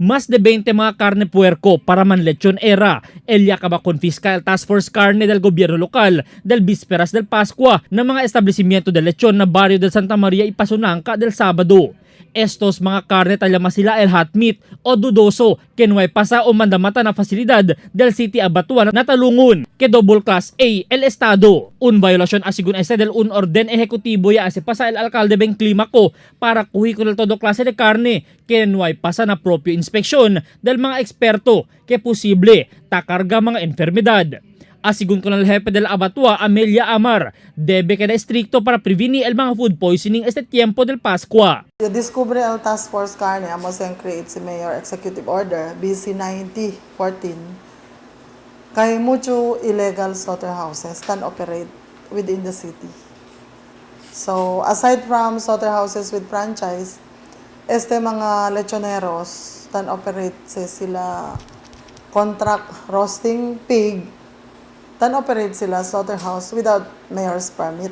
Mas de 20 mga karne puerco para man lechon era. Elya ka ba confisca el Task Force Carne del gobyerno lokal del Bisperas del Pascua ng mga establishmiento del lechon na barrio del Santa Maria Ipasunanca del Sabado. Estos mga karne talama sila el hot meat o dudoso que no hay pasa o mandamata na fasilidad del City Abatuan na talungon que double class A el Estado. Un violación asigun ese del un orden ejecutivo ya ase pasa el alcalde Ben Climaco para kuhi ko del todo klase de carne que no hay pasa na propio inspeksyon del mga eksperto que posible takarga mga enfermedad. Asigun ko ng jefe del Abatua, Amelia Amar, debe quedar estricto para prevenir el mga food poisoning este tiempo del Pascua. Descubre el Task Force Carne, amos ang create si Mayor Executive Order, BC 9014. Kay mucho illegal slaughterhouses can operate within the city. So, aside from slaughterhouses with franchise, mga lechoneros can operate sila contract roasting pig, can operate sila slaughterhouse without mayor's permit.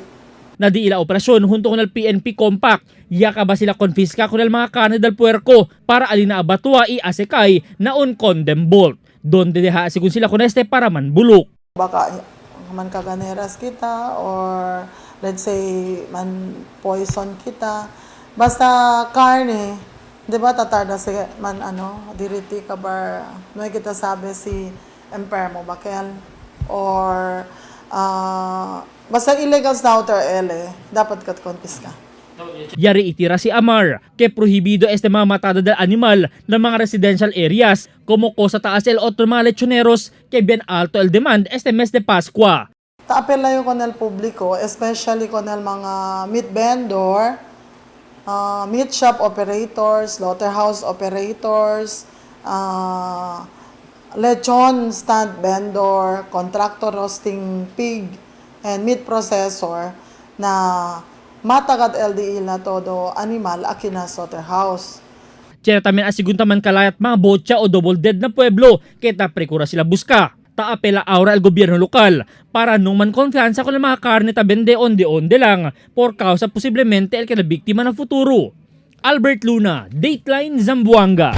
Na di ila operasyon junto con el PNP Compact, yaka ba sila konfiska con el mga karne del puerco para alina abatua i asekay na un condemn bolt, donde deha asigun sila con este para manbulok. Baka man kaganeras kita or let's say man poison kita, basta karne, di ba tatarda si man diriti ka ba, no kita sabi si empermo bakel or basta illegal slaughter dapat kat confisca. Yari itira si Amar que prohibido este mga matada del animal ng mga residential areas como Cosa Taas el otro mga lechoneros que bien alto el demand este mes de Pascua. Taapela yung con el publiko, especially con el mga meat vendor, meat shop operators, slaughterhouse operators, lechon stand vendor, contractor roasting pig, and meat processor na matagat LDI na todo animal akina slaughterhouse. Tiyera tamen asigun taman kalayat mga botya o double dead na pueblo kita prekura sila buska. Taapela aura el gobyerno lokal para nung man konfiansa ko ng mga karne tabende onde-onde lang por causa posiblemente el kinabiktima ng futuro. Albert Luna, Dateline Zamboanga.